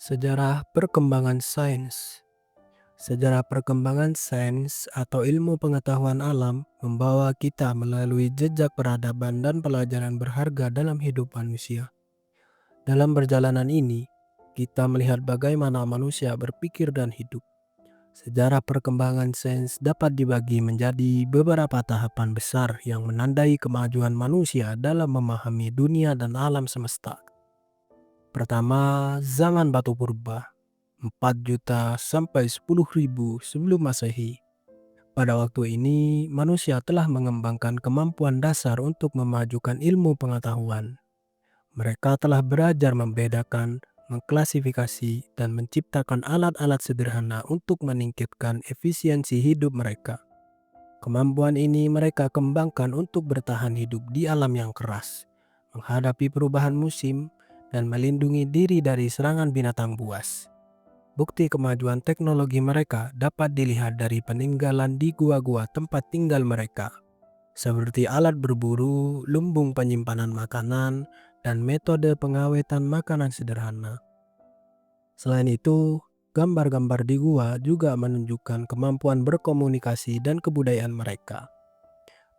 Sejarah perkembangan sains. Sejarah perkembangan sains atau ilmu pengetahuan alam membawa kita melalui jejak peradaban dan pelajaran berharga dalam hidup manusia. Dalam perjalanan ini, kita melihat bagaimana manusia berpikir dan hidup. Sejarah perkembangan sains dapat dibagi menjadi beberapa tahapan besar yang menandai kemajuan manusia dalam memahami dunia dan alam semesta. Pertama, zaman batu purba. 4 juta sampai 10.000 sebelum Masehi. Pada waktu ini, manusia telah mengembangkan kemampuan dasar untuk memajukan ilmu pengetahuan. Mereka telah belajar membedakan, mengklasifikasi, dan menciptakan alat-alat sederhana untuk meningkatkan efisiensi hidup mereka. Kemampuan ini mereka kembangkan untuk bertahan hidup di alam yang keras, menghadapi perubahan musim, dan melindungi diri dari serangan binatang buas. Bukti kemajuan teknologi mereka dapat dilihat dari peninggalan di gua-gua tempat tinggal mereka, seperti alat berburu, lumbung penyimpanan makanan, dan metode pengawetan makanan sederhana. Selain itu, gambar-gambar di gua juga menunjukkan kemampuan berkomunikasi dan kebudayaan mereka.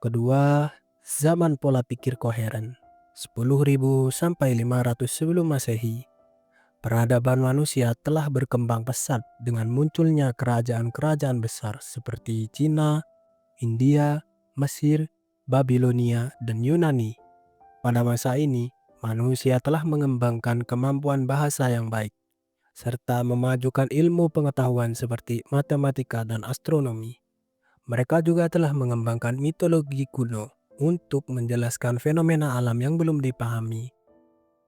Kedua, zaman pola pikir koheren, 10.000 sampai 500 sebelum Masehi. Peradaban manusia telah berkembang pesat dengan munculnya kerajaan-kerajaan besar seperti Cina, India, Mesir, Babilonia, dan Yunani. Pada masa ini, manusia telah mengembangkan kemampuan bahasa yang baik, serta memajukan ilmu pengetahuan seperti matematika dan astronomi. Mereka juga telah mengembangkan mitologi kuno untuk menjelaskan fenomena alam yang belum dipahami.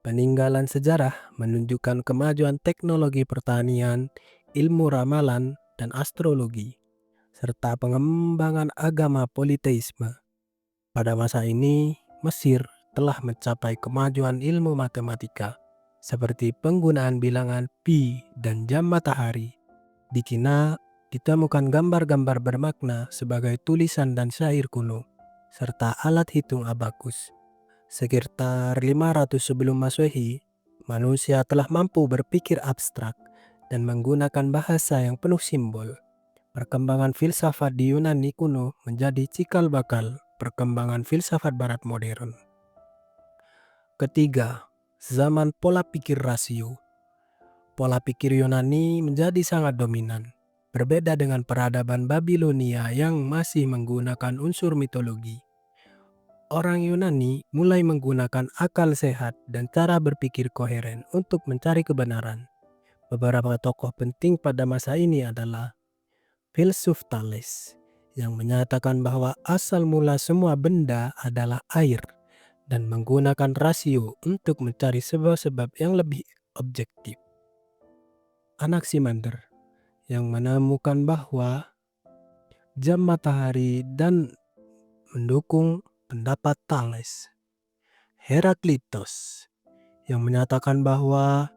Peninggalan sejarah menunjukkan kemajuan teknologi pertanian, ilmu ramalan, dan astrologi, serta pengembangan agama politeisme. Pada masa ini, Mesir telah mencapai kemajuan ilmu matematika, seperti penggunaan bilangan pi dan jam matahari. Di Cina, ditemukan gambar-gambar bermakna sebagai tulisan dan syair kuno, serta alat hitung abakus. Sekitar 500 sebelum Masehi, manusia telah mampu berpikir abstrak dan menggunakan bahasa yang penuh simbol. Perkembangan filsafat di Yunani kuno menjadi cikal bakal perkembangan filsafat barat modern. Ketiga, zaman pola pikir rasio. Pola pikir Yunani menjadi sangat dominan, berbeda dengan peradaban Babilonia yang masih menggunakan unsur mitologi. Orang Yunani mulai menggunakan akal sehat dan cara berpikir koheren untuk mencari kebenaran. Beberapa tokoh penting pada masa ini adalah filsuf Thales, yang menyatakan bahwa asal mula semua benda adalah air dan menggunakan rasio untuk mencari sebab-sebab yang lebih objektif. Anaximander, yang menemukan bahwa jam matahari dan mendukung pendapat Thales. Heraklitos, yang menyatakan bahwa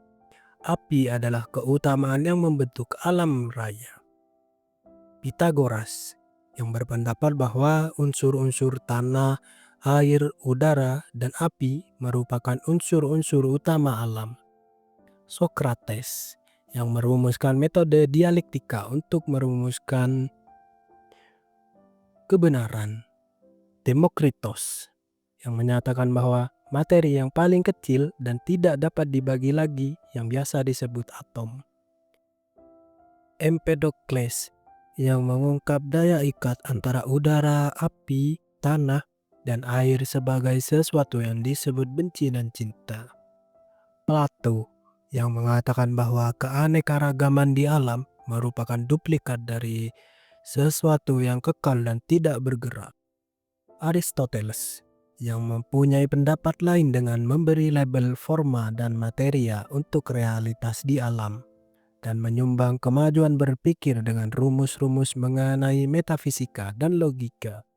api adalah keutamaan yang membentuk alam raya. Pythagoras, yang berpendapat bahwa unsur-unsur tanah, air, udara, dan api merupakan unsur-unsur utama alam. Socrates, yang merumuskan metode dialektika untuk merumuskan kebenaran. Demokritos, yang menyatakan bahwa materi yang paling kecil dan tidak dapat dibagi lagi yang biasa disebut atom. Empedokles, yang mengungkap daya ikat antara udara, api, tanah, dan air sebagai sesuatu yang disebut benci dan cinta. Plato, yang mengatakan bahwa keanekaragaman di alam merupakan duplikat dari sesuatu yang kekal dan tidak bergerak. Aristoteles, yang mempunyai pendapat lain dengan memberi label forma dan materia untuk realitas di alam, dan menyumbang kemajuan berpikir dengan rumus-rumus mengenai metafisika dan logika.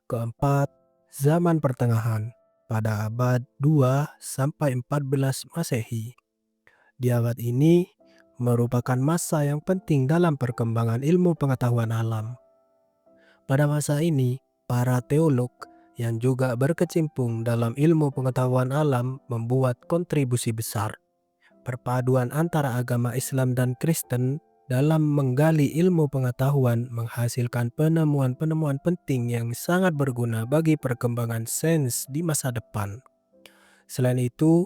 Keempat, zaman pertengahan pada abad 2 sampai 14 Masehi. Di abad ini merupakan masa yang penting dalam perkembangan ilmu pengetahuan alam. Pada masa ini, para teolog yang juga berkecimpung dalam ilmu pengetahuan alam membuat kontribusi besar. perpaduan antara agama Islam dan Kristen dalam menggali ilmu pengetahuan menghasilkan penemuan-penemuan penting yang sangat berguna bagi perkembangan sains di masa depan. Selain itu,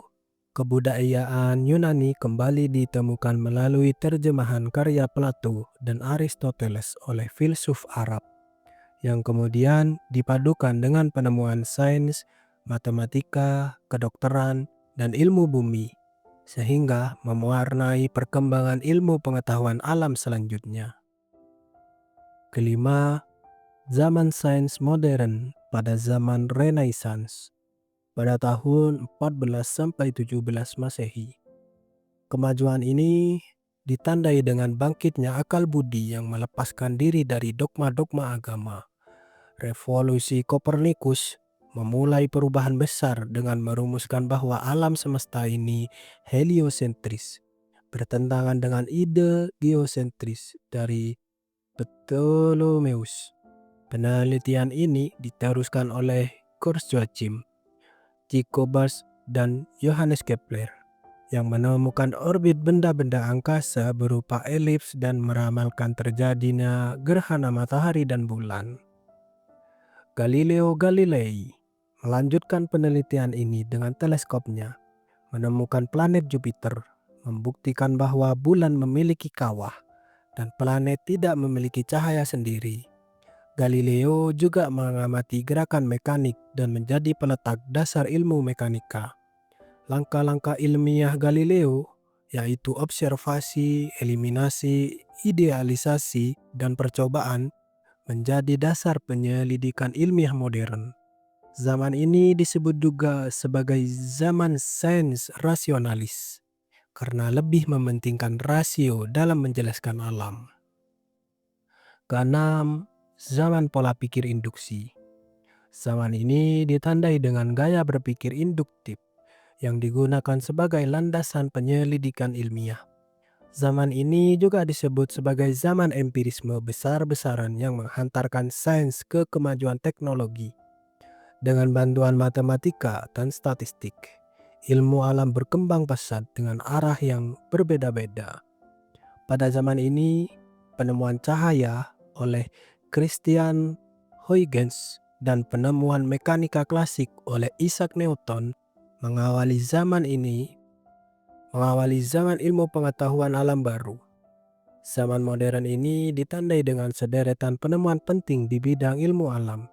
kebudayaan Yunani kembali ditemukan melalui terjemahan karya Plato dan Aristoteles oleh filsuf Arab, yang kemudian dipadukan dengan penemuan sains, matematika, kedokteran, dan ilmu bumi, sehingga mewarnai perkembangan ilmu pengetahuan alam selanjutnya. Kelima, zaman sains modern pada zaman Renaissance pada tahun 14 sampai 17 Masehi. Kemajuan ini ditandai dengan bangkitnya akal budi yang melepaskan diri dari dogma-dogma agama. Revolusi Kopernikus memulai perubahan besar dengan merumuskan bahwa alam semesta ini heliosentris, bertentangan dengan ide geosentris dari Ptolemeus. Penelitian ini diteruskan oleh Kurzweil, Tycho Brahe, dan Johannes Kepler yang menemukan orbit benda-benda angkasa berupa elips dan meramalkan terjadinya gerhana matahari dan bulan. Galileo Galilei melanjutkan penelitian ini dengan teleskopnya, menemukan planet Jupiter, membuktikan bahwa bulan memiliki kawah dan planet tidak memiliki cahaya sendiri. Galileo juga mengamati gerakan mekanik dan menjadi peletak dasar ilmu mekanika. Langkah-langkah ilmiah Galileo, yaitu observasi, eliminasi, idealisasi, dan percobaan, menjadi dasar penyelidikan ilmiah modern. Zaman ini disebut juga sebagai zaman sains rasionalis, karena lebih mementingkan rasio dalam menjelaskan alam. Keenam, zaman pola pikir induksi. Zaman ini ditandai dengan gaya berpikir induktif yang digunakan sebagai landasan penyelidikan ilmiah. Zaman ini juga disebut sebagai zaman empirisme besar-besaran yang menghantarkan sains ke kemajuan teknologi. Dengan bantuan matematika dan statistik, ilmu alam berkembang pesat dengan arah yang berbeda-beda. Pada zaman ini, penemuan cahaya oleh Christian Huygens dan penemuan mekanika klasik oleh Isaac Newton mengawali zaman ilmu pengetahuan alam baru. Zaman modern ini ditandai dengan sederetan penemuan penting di bidang ilmu alam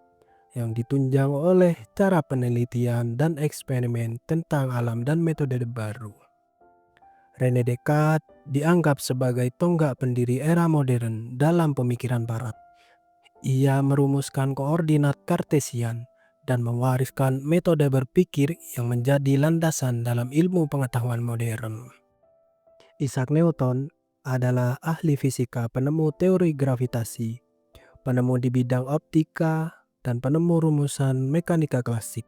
yang ditunjang oleh cara penelitian dan eksperimen tentang alam dan metode baru. René Descartes dianggap sebagai tonggak pendiri era modern dalam pemikiran barat. Ia merumuskan koordinat Kartesian dan mewariskan metode berpikir yang menjadi landasan dalam ilmu pengetahuan modern. Isaac Newton adalah ahli fisika, penemu teori gravitasi, penemu di bidang optika, dan penemu rumusan mekanika klasik.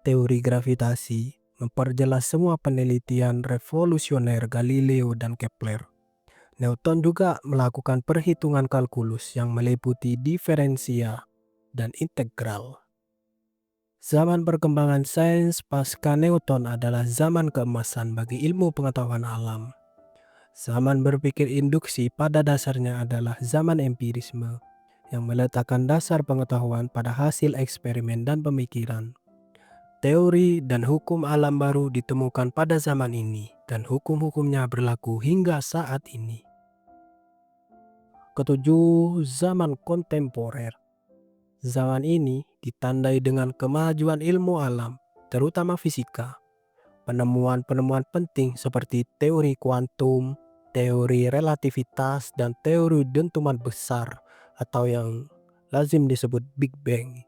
Teori gravitasi memperjelas semua penelitian revolusioner Galileo dan Kepler. Newton juga melakukan perhitungan kalkulus yang meliputi diferensia dan integral. Zaman perkembangan sains pasca Newton adalah zaman keemasan bagi ilmu pengetahuan alam. Zaman berpikir induksi pada dasarnya adalah zaman empirisme yang meletakkan dasar pengetahuan pada hasil eksperimen dan pemikiran. Teori dan hukum alam baru ditemukan pada zaman ini dan hukum-hukumnya berlaku hingga saat ini. Ketujuh, zaman kontemporer. Zaman ini ditandai dengan kemajuan ilmu alam, terutama fisika. Penemuan-penemuan penting seperti teori kuantum, teori relativitas, dan teori dentuman besar atau yang lazim disebut Big Bang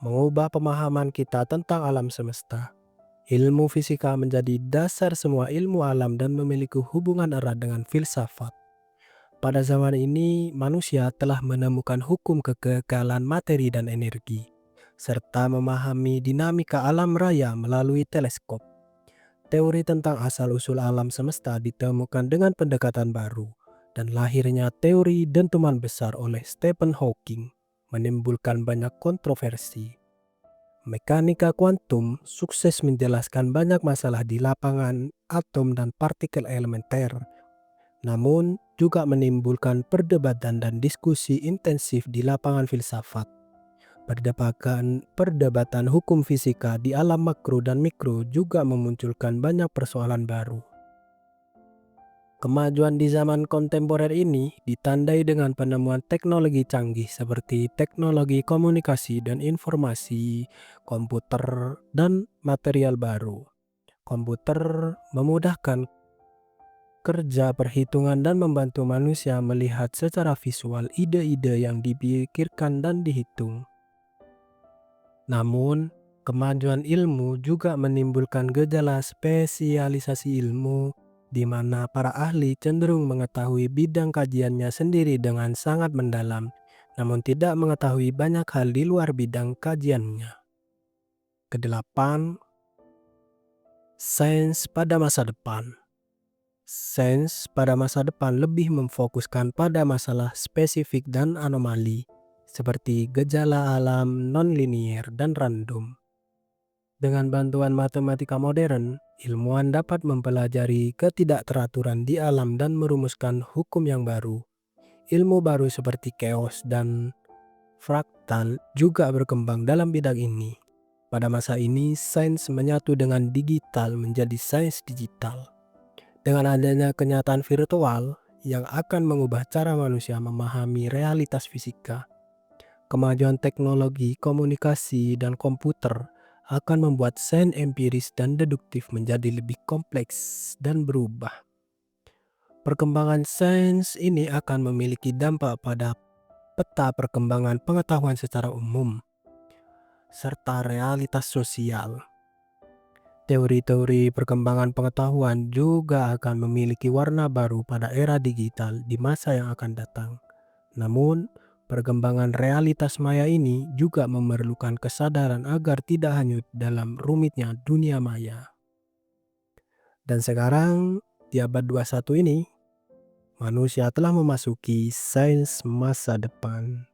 mengubah pemahaman kita tentang alam semesta. Ilmu fisika menjadi dasar semua ilmu alam dan memiliki hubungan erat dengan filsafat. Pada zaman ini, manusia telah menemukan hukum kekekalan materi dan energi, serta memahami dinamika alam raya melalui teleskop. Teori tentang asal-usul alam semesta ditemukan dengan pendekatan baru, dan lahirnya teori dentuman besar oleh Stephen Hawking menimbulkan banyak kontroversi. Mekanika kuantum sukses menjelaskan banyak masalah di lapangan atom dan partikel elementer, namun juga menimbulkan perdebatan dan diskusi intensif di lapangan filsafat. Perdebatan hukum fisika di alam makro dan mikro juga memunculkan banyak persoalan baru. Kemajuan di zaman kontemporer ini ditandai dengan penemuan teknologi canggih seperti teknologi komunikasi dan informasi, komputer, dan material baru. Komputer memudahkan kerja perhitungan dan membantu manusia melihat secara visual ide-ide yang dipikirkan dan dihitung. Namun, kemajuan ilmu juga menimbulkan gejala spesialisasi ilmu, di mana para ahli cenderung mengetahui bidang kajiannya sendiri dengan sangat mendalam, namun tidak mengetahui banyak hal di luar bidang kajiannya. Kedelapan, sains pada masa depan. Sains pada masa depan lebih memfokuskan pada masalah spesifik dan anomali, seperti gejala alam nonlinier dan random. Dengan bantuan matematika modern, ilmuwan dapat mempelajari ketidakteraturan di alam dan merumuskan hukum yang baru. Ilmu baru seperti chaos dan fraktal juga berkembang dalam bidang ini. Pada masa ini, sains menyatu dengan digital menjadi sains digital. Dengan adanya kenyataan virtual yang akan mengubah cara manusia memahami realitas fisika, kemajuan teknologi, komunikasi, dan komputer akan membuat sains empiris dan deduktif menjadi lebih kompleks dan berubah. Perkembangan sains ini akan memiliki dampak pada peta perkembangan pengetahuan secara umum, serta realitas sosial. Teori-teori perkembangan pengetahuan juga akan memiliki warna baru pada era digital di masa yang akan datang. Namun, perkembangan realitas maya ini juga memerlukan kesadaran agar tidak hanyut dalam rumitnya dunia maya. Dan sekarang, di abad 21 ini, manusia telah memasuki sains masa depan.